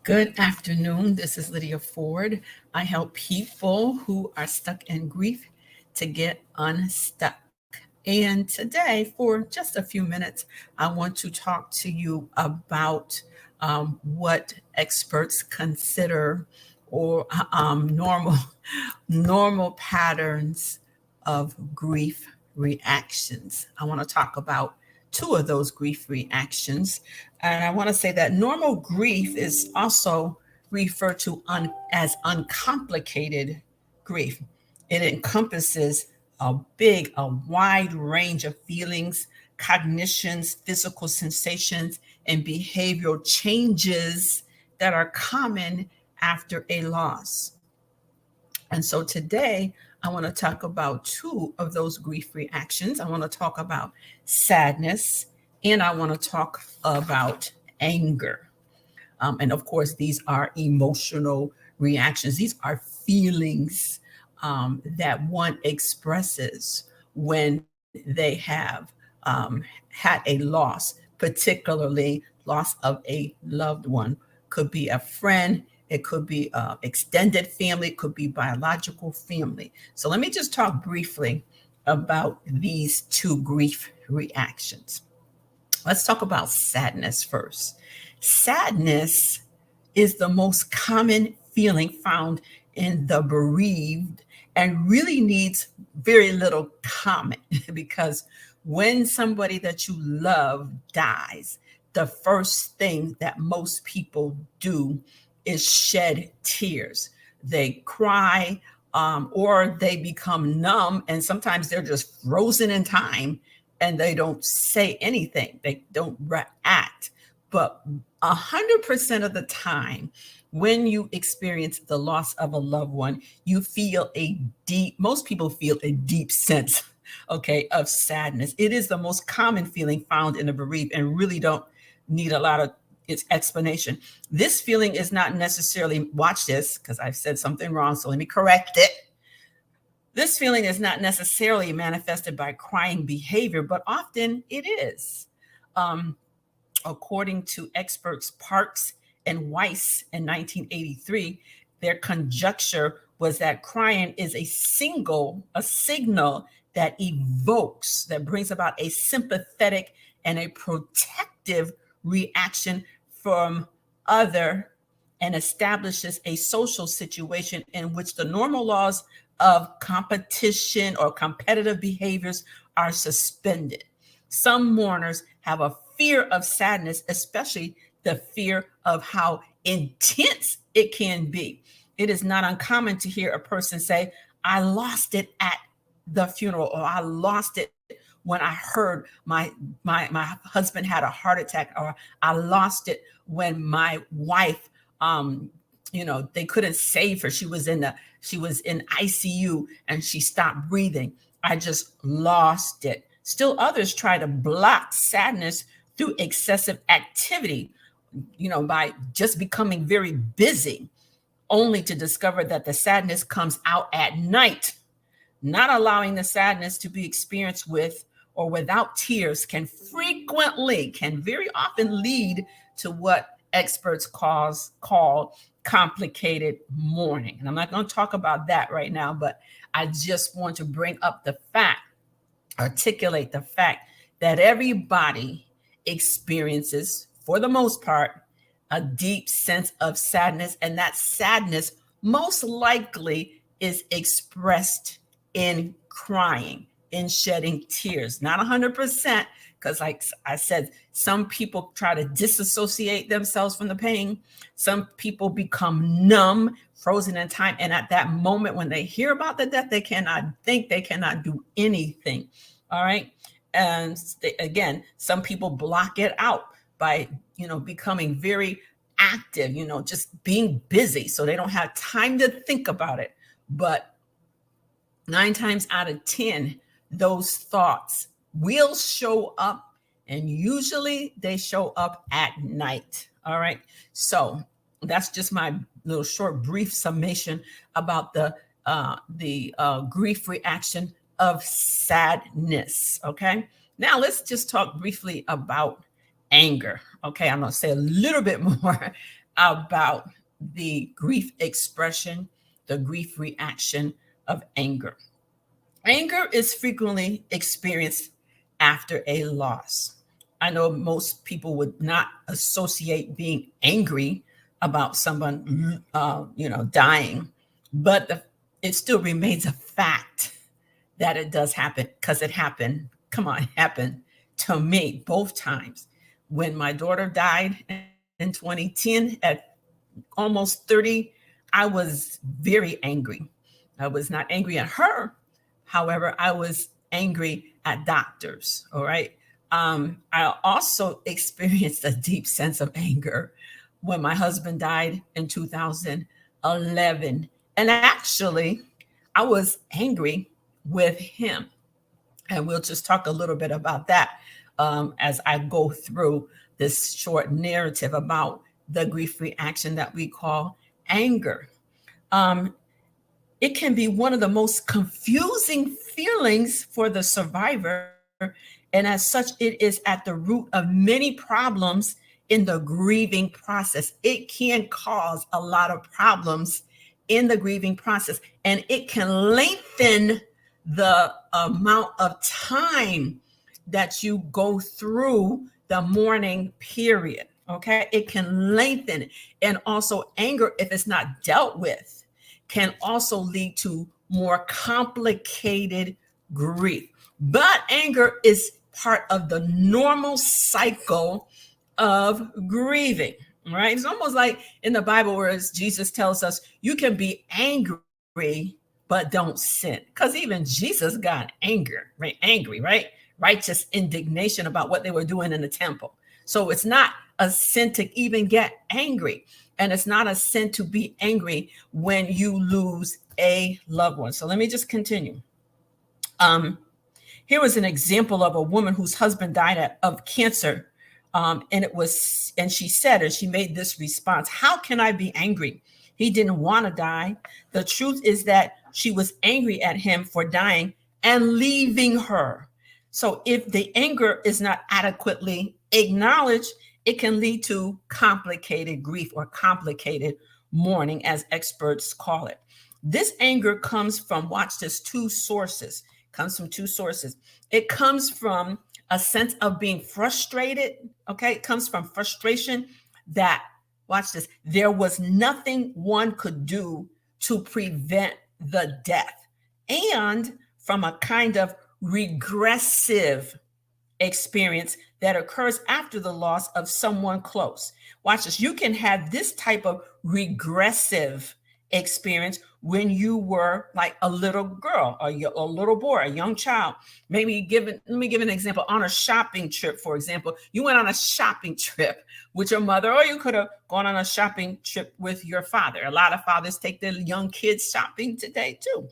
Good afternoon. This is Lydia Ford. I help people who are stuck in grief to get unstuck. And today, for just a few minutes, I want to talk to you about what experts consider or normal patterns of grief reactions. I want to talk about two of those grief reactions. And I want to say that normal grief is also referred to as uncomplicated grief. It encompasses a wide range of feelings, cognitions, physical sensations, and behavioral changes that are common after a loss. And so today, I want to talk about two of those grief reactions. I want to talk about sadness and I want to talk about anger. And of course, these are emotional reactions, these are feelings that one expresses when they have had a loss, particularly loss of a loved one. Could be a friend, it could be extended family, it could be biological family. So let me just talk briefly about these two grief reactions. Let's talk about sadness first. Sadness is the most common feeling found in the bereaved and really needs very little comment because when somebody that you love dies, the first thing that most people do is shed tears. They cry or they become numb, and sometimes they're just frozen in time and they don't say anything. They don't react. But 100% of the time, when you experience the loss of a loved one, you feel most people feel a deep sense, okay, of sadness. It is the most common feeling found in the bereaved and really don't need a lot of its explanation. This feeling is not necessarily, watch this, because I've said something wrong, so let me correct it. This feeling is not necessarily manifested by crying behavior, but often it is. According to experts Parks and Weiss in 1983, their conjecture was that crying is a signal that brings about a sympathetic and a protective reaction from other and establishes a social situation in which the normal laws of competition or competitive behaviors are suspended. Some mourners have a fear of sadness, especially the fear of how intense it can be. It is not uncommon to hear a person say, I lost it at the funeral, or I lost it when I heard my husband had a heart attack, or I lost it when my wife they couldn't save her. She was in ICU and she stopped breathing. I just lost it. Still others try to block sadness through excessive activity, by just becoming very busy, only to discover that the sadness comes out at night. Not allowing the sadness to be experienced with or without tears can very often lead to what experts call complicated mourning. And I'm not going to talk about that right now, but I just want to articulate the fact that everybody experiences, for the most part, a deep sense of sadness, and that sadness most likely is expressed in crying, in shedding tears. Not 100%, because like I said, some people try to disassociate themselves from the pain. Some people become numb, frozen in time. And at that moment, when they hear about the death, they cannot think, they cannot do anything. All right. And again, some people block it out by, becoming very active, just being busy. So they don't have time to think about it. But 9 times out of 10, those thoughts will show up, and usually they show up at night. All right. So that's just my little short, brief summation about the grief reaction of sadness. Okay. Now let's just talk briefly about anger. Okay. I'm going to say a little bit more about the grief expression, the grief reaction of anger. Anger is frequently experienced after a loss. I know most people would not associate being angry about someone, dying, but it still remains a fact that it does happen because it happened. Come on, it happened to me both times. When my daughter died in 2010 at almost 30, I was very angry. I was not angry at her. However, I was angry at doctors. All right. I also experienced a deep sense of anger when my husband died in 2011. And actually, I was angry with him. And we'll just talk a little bit about that as I go through this short narrative about the grief reaction that we call anger. Um, it can be one of the most confusing feelings for the survivor. And as such, it is at the root of many problems in the grieving process. It can cause a lot of problems in the grieving process, and it can lengthen the amount of time that you go through the mourning period. Okay, it can lengthen it. And also, anger, if it's not dealt with, can also lead to more complicated grief. But anger is part of the normal cycle of grieving, right? It's almost like in the Bible where Jesus tells us you can be angry, but don't sin. Because even Jesus got anger, right? Angry, right? Righteous indignation about what they were doing in the temple. So it's not a sin to even get angry. And it's not a sin to be angry when you lose a loved one. So let me just continue. Here was an example of a woman whose husband died of cancer. And she said, and she made this response: how can I be angry? He didn't want to die. The truth is that she was angry at him for dying and leaving her. So if the anger is not adequately acknowledged, it can lead to complicated grief or complicated mourning, as experts call it. This anger comes from, watch this, two sources. It comes from a sense of being frustrated. Okay. It comes from frustration that, watch this, there was nothing one could do to prevent the death, and from a kind of regressive experience that occurs after the loss of someone close. Watch this. You can have this type of regressive experience when you were like a little girl or a little boy, a young child. Let me give an example. On a shopping trip, for example, you went on a shopping trip with your mother, or you could have gone on a shopping trip with your father. A lot of fathers take their young kids shopping today too.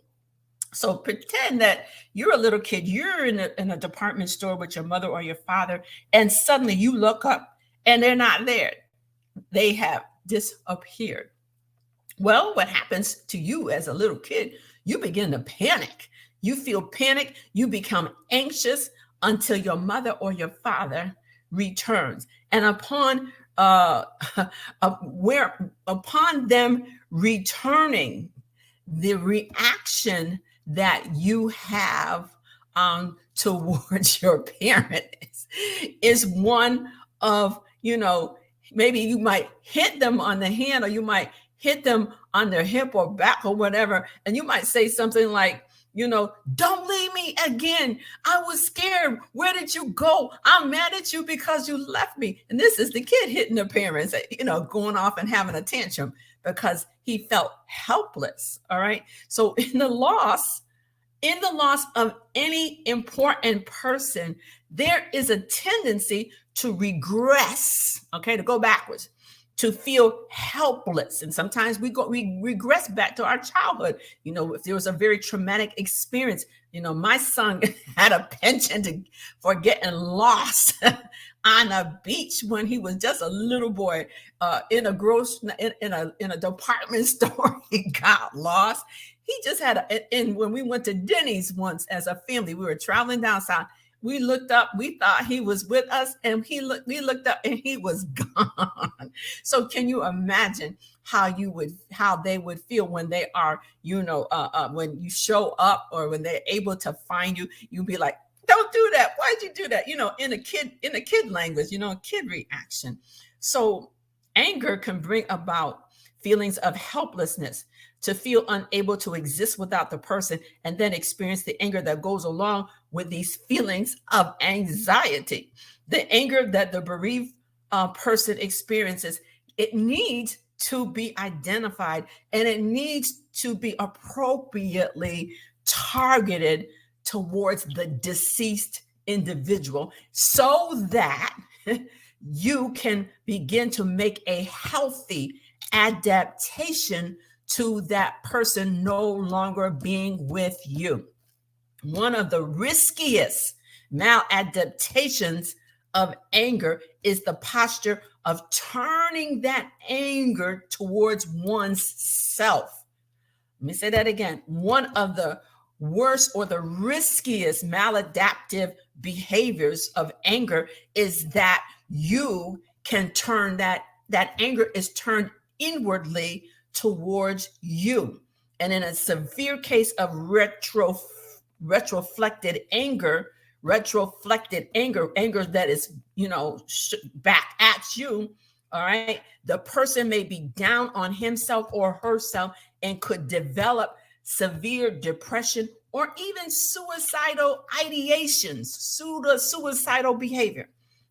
So pretend that you're a little kid, you're in a department store with your mother or your father, and suddenly you look up and they're not there. They have disappeared. Well, what happens to you as a little kid? You begin to panic. You feel panic. You become anxious until your mother or your father returns. And upon them returning, the reaction that you have towards your parents is one of, maybe you might hit them on the hand, or you might hit them on their hip or back or whatever. And you might say something like, don't leave me again. I was scared. Where did you go? I'm mad at you because you left me. And this is the kid hitting the parents, going off and having a tantrum because he felt helpless. All right. So in the loss of any important person, there is a tendency to regress, to go backwards, to feel helpless. And sometimes we regress back to our childhood. If there was a very traumatic experience, my son had a penchant for getting lost on a beach when he was just a little boy in a department store. He got lost. He just and when we went to Denny's once as a family, we were traveling down south. We looked up, we thought he was with us, and we looked up and he was gone. So can you imagine how they would feel when they are, when you show up or when they're able to find you? You'd be like, don't do that. Why'd you do that? In a kid language, kid reaction. So anger can bring about feelings of helplessness, to feel unable to exist without the person, and then experience the anger that goes along with these feelings of anxiety. The anger that the bereaved person experiences, it needs to be identified, and it needs to be appropriately targeted towards the deceased individual, so that you can begin to make a healthy adaptation to that person no longer being with you. One of the riskiest maladaptations of anger is the posture of turning that anger towards one's self. Let me say that again. One of the worst or the riskiest maladaptive behaviors of anger is that you can turn that anger is turned inwardly towards you. And in a severe case of retroflected anger that is, back at you, all right, the person may be down on himself or herself and could develop severe depression or even suicidal ideations, suicidal behavior.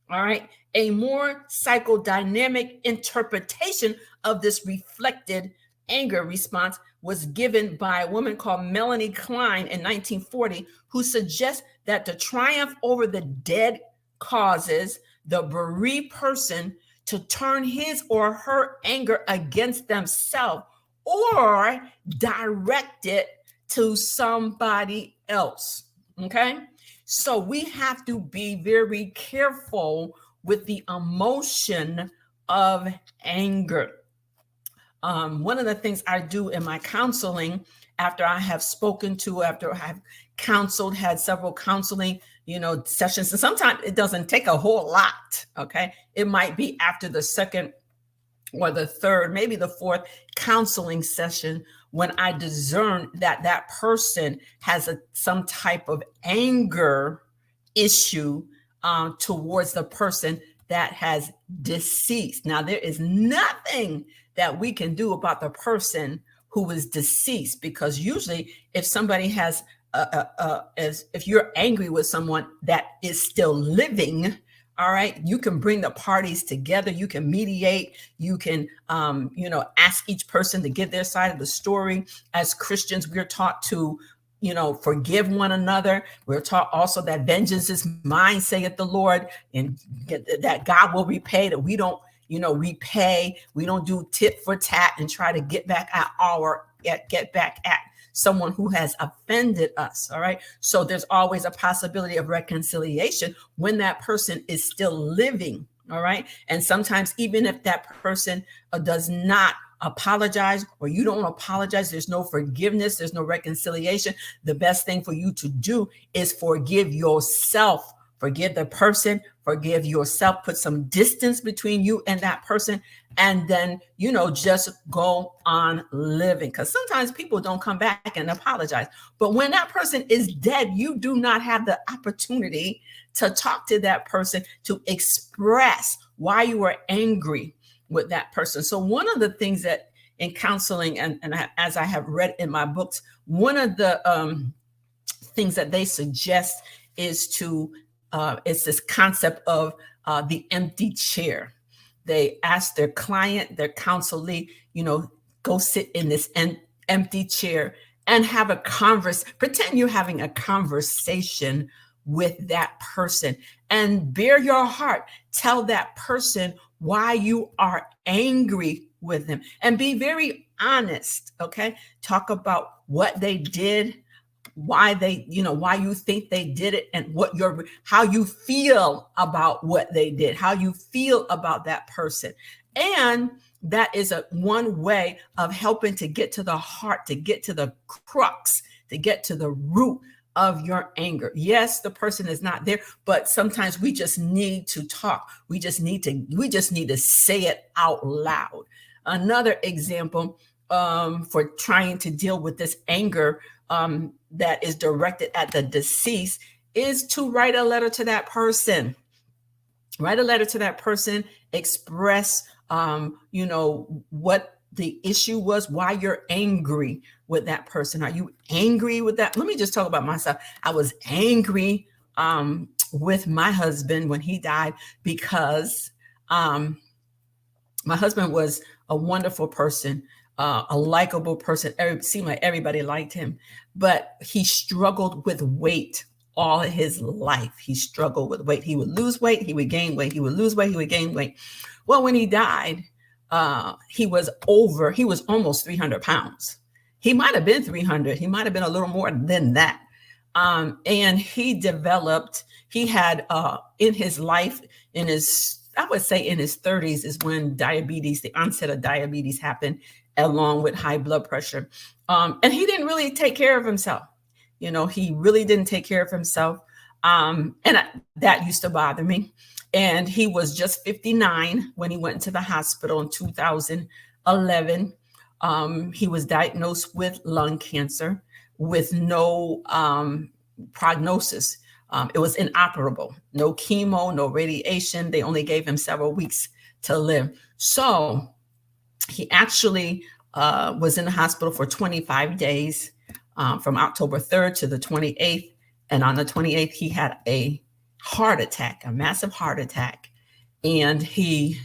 All right. A more psychodynamic interpretation of this reflected anger response was given by a woman called Melanie Klein in 1940, who suggests that the triumph over the dead causes the bereaved person to turn his or her anger against themselves or direct it to somebody else. Okay. So we have to be very careful with the emotion of anger. One of the things I do in my counseling, after I have counseled, had several counseling, sessions, and sometimes it doesn't take a whole lot. Okay. It might be after the second or the third, maybe the fourth counseling session, when I discern that person has some type of anger issue towards the person that has deceased. Now, there is nothing that we can do about the person who is deceased, because usually if somebody has, if you're angry with someone that is still living, all right, you can bring the parties together. You can mediate. You can, ask each person to give their side of the story. As Christians, we're taught to, forgive one another. We're taught also that vengeance is mine, saith the Lord, and that God will repay, that we don't, repay. We don't do tit for tat and try to get back at someone who has offended us. All right. So there's always a possibility of reconciliation when that person is still living. All right. And sometimes even if that person does not apologize, or you don't apologize, there's no forgiveness, there's no reconciliation. The best thing for you to do is forgive yourself. Forgive the person, forgive yourself, put some distance between you and that person, and then, just go on living. Because sometimes people don't come back and apologize. But when that person is dead, you do not have the opportunity to talk to that person, to express why you are angry with that person. So one of the things that in counseling, and as I have read in my books, one of the things that they suggest is it's this concept of the empty chair. They ask their client, their counselee, go sit in this empty chair and have a pretend you're having a conversation with that person, and bare your heart. Tell that person why you are angry with them, and be very honest. Okay. Talk about what they did, why why you think they did it, and how you feel about what they did, how you feel about that person. And that is one way of helping to get to the heart, to get to the crux, to get to the root of your anger. Yes, the person is not there, but sometimes we just need to talk. We just need to say it out loud. Another example, for trying to deal with this anger, that is directed at the deceased, is to write a letter to that person. Write a letter to that person, express, what the issue was, why you're angry with that person. Are you angry with that? Let me just talk about myself. I was angry, with my husband when he died, because, um, my husband was a wonderful person, a likable person. It seemed like everybody liked him, but he struggled with weight all his life. He struggled with weight. He would lose weight, he would gain weight. He would lose weight, he would gain weight. Well, when he died, he was almost 300 pounds. He might have been 300. He might have been a little more than that. And he had, in his life, I would say in his 30s is when the onset of diabetes happened, along with high blood pressure. And he didn't really take care of himself. He really didn't take care of himself. That used to bother me. And he was just 59 when he went into the hospital in 2011. He was diagnosed with lung cancer with no, prognosis. It was inoperable. No chemo, no radiation. They only gave him several weeks to live. So he actually, was in the hospital for 25 days, from October 3rd to the 28th. And on the 28th, he had a massive heart attack, and he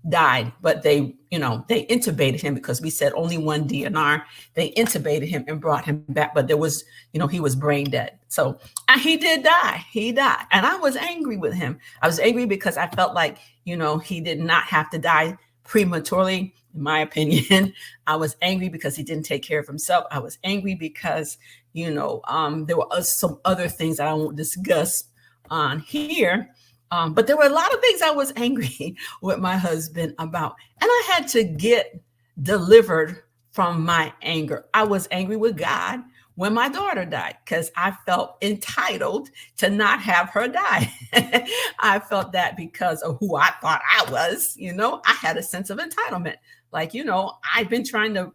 died. But they intubated him, because we said only one DNR. They intubated him and brought him back, but he was brain dead. So he did die. He died. And I was angry with him. I was angry because I felt like, he did not have to die prematurely, in my opinion. I was angry because he didn't take care of himself. I was angry because, there were some other things that I won't discuss on here. But there were a lot of things I was angry with my husband about, and I had to get delivered from my anger. I was angry with God when my daughter died, because I felt entitled to not have her die. I felt that because of who I thought I was. I had a sense of entitlement. Like, I've been trying to,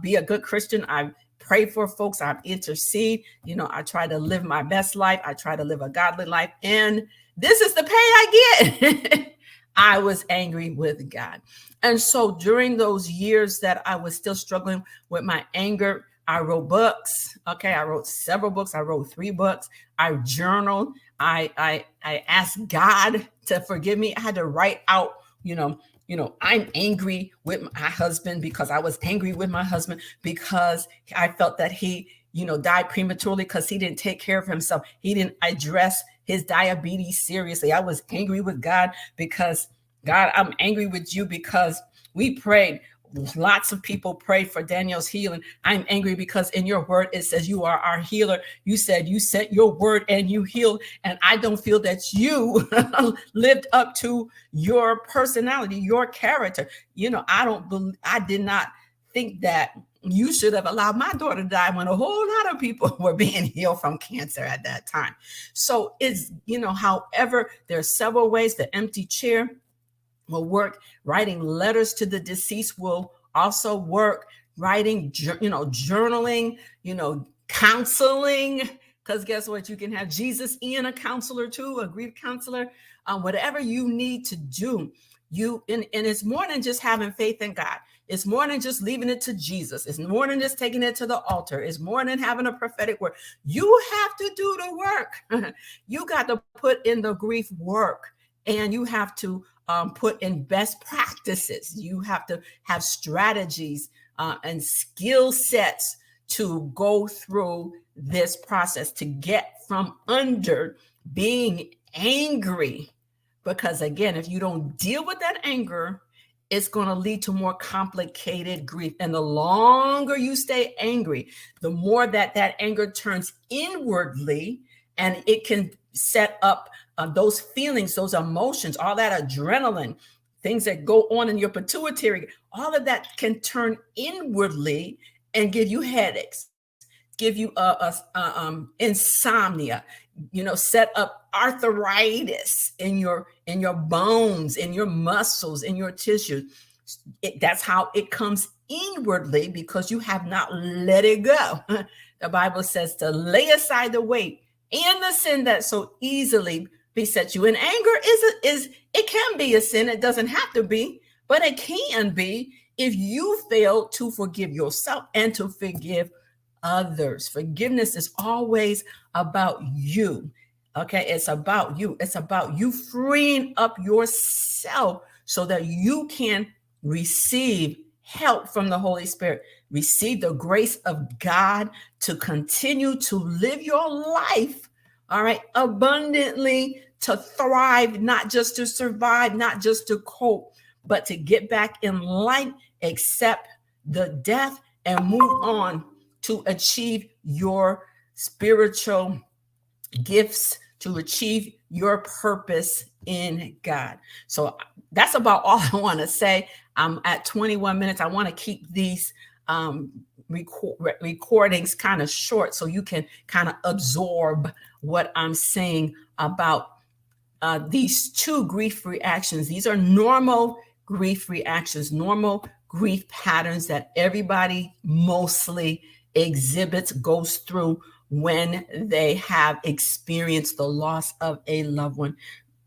be a good Christian. I've prayed for folks. I've intercede. I try to live my best life. I try to live a godly life. And this is the pay I get. I was angry with God. And so during those years that I was still struggling with my anger, I wrote books. Okay. I wrote several books. I wrote 3 books. I journaled. I asked God to forgive me. I had to write out, I'm angry with my husband, because I was angry with my husband because I felt that he, died prematurely because he didn't take care of himself. He didn't address his diabetes seriously. I was angry with God because, God, I'm angry with you because we prayed. Lots of people prayed for Daniel's healing. I'm angry because in your word, it says you are our healer. You said you sent your word and you healed. And I don't feel that you lived up to your personality, your character. I did not think that you should have allowed my daughter to die when a whole lot of people were being healed from cancer at that time. So however, there are several ways. The empty chair will work. Writing letters to the deceased will also work. Writing, journaling, counseling, because guess what? You can have Jesus in a counselor too, a grief counselor. Whatever you need to do, and it's more than just having faith in God. It's more than just leaving it to Jesus. It's more than just taking it to the altar. It's more than having a prophetic word. You have to do the work. You got to put in the grief work, and you have to put in best practices. You have to have strategies and skill sets to go through this process, to get from under being angry. Because again, if you don't deal with that anger, it's going to lead to more complicated grief. And the longer you stay angry, the more that anger turns inwardly, and it can set up those feelings, those emotions, all that adrenaline, things that go on in your pituitary, all of that can turn inwardly and give you headaches, give you insomnia, set up arthritis in your bones, in your muscles, in your tissues. That's how it comes inwardly, because you have not let it go. The Bible says to lay aside the weight and the sin that so easily beset you. And anger is it can be a sin. It doesn't have to be, but it can be if you fail to forgive yourself and to forgive others. Forgiveness is always about you. Okay, it's about you. It's about you freeing up yourself so that you can receive help from the Holy Spirit, receive the grace of God to continue to live your life, all right, abundantly, to thrive, not just to survive, not just to cope, but to get back in life, accept the death, and move on to achieve your spiritual gifts, to achieve your purpose in God. So that's about all I want to say. I'm at 21 minutes. I want to keep these recordings kind of short so you can kind of absorb what I'm saying about these two grief reactions. These are normal grief reactions, normal grief patterns that everybody mostly exhibits, goes through when they have experienced the loss of a loved one.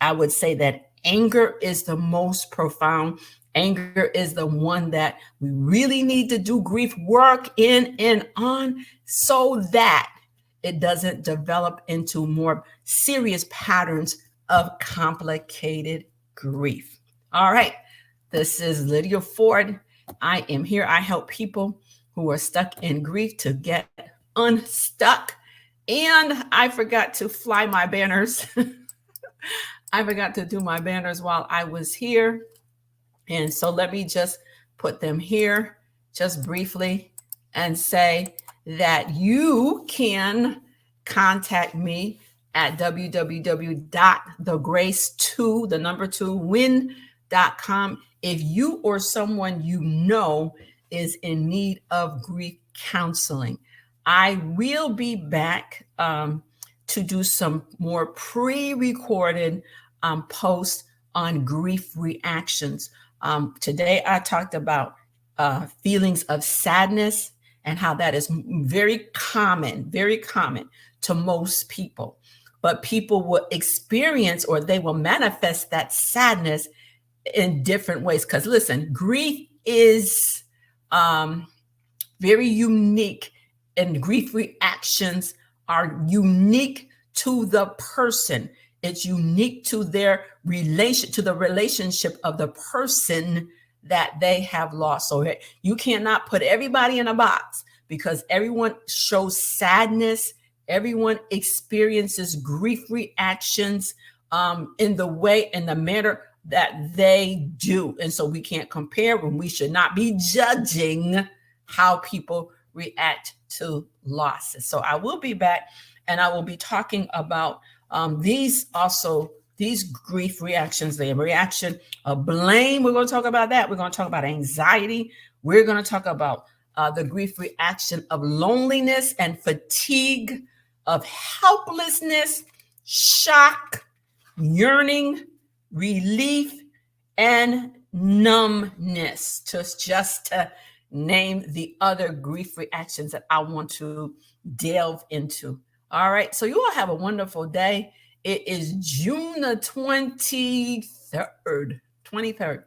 I would say that anger is the most profound. Anger is the one that we really need to do grief work in and on, so that it doesn't develop into more serious patterns of complicated grief. All right. This is Lydia Ford. I am here. I help people who are stuck in grief to get unstuck. And I forgot to fly my banners. I forgot to do my banners while I was here. And so let me just put them here just briefly and say that you can contact me at www.thegrace2win.com if you or someone you know is in need of grief counseling. I will be back to do some more pre-recorded posts on grief reactions. Today, I talked about feelings of sadness and how that is very common to most people. But people will experience, or they will manifest that sadness in different ways. Because listen, grief is very unique, and grief reactions are unique to the person. It's unique to their to the relationship of the person that they have lost. So you cannot put everybody in a box, because everyone shows sadness. Everyone experiences grief reactions in the way and the manner that they do. And so we can't compare, when we should not be judging how people react to losses. So I will be back, and I will be talking about these grief reactions, the reaction of blame. We're going to talk about that. We're going to talk about anxiety. We're going to talk about the grief reaction of loneliness and fatigue, of helplessness, shock, yearning, relief, and numbness, just to name the other grief reactions that I want to delve into. All right. So you all have a wonderful day. It is June the 23rd.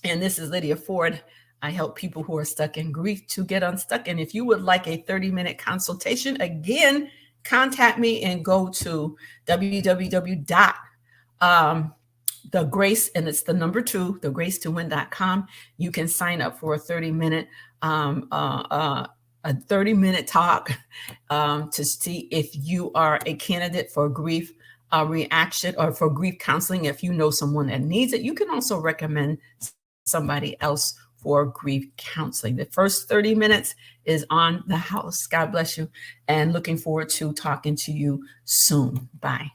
And this is Lydia Ford. I help people who are stuck in grief to get unstuck. And if you would like a 30-minute consultation, again, contact me and go to www.thegrace, and it's the number 2, thegrace2win.com. You can sign up for a 30-minute talk to see if you are a candidate for grief reaction or for grief counseling. If you know someone that needs it, you can also recommend somebody else for grief counseling. The first 30 minutes is on the house. God bless you, and looking forward to talking to you soon. Bye.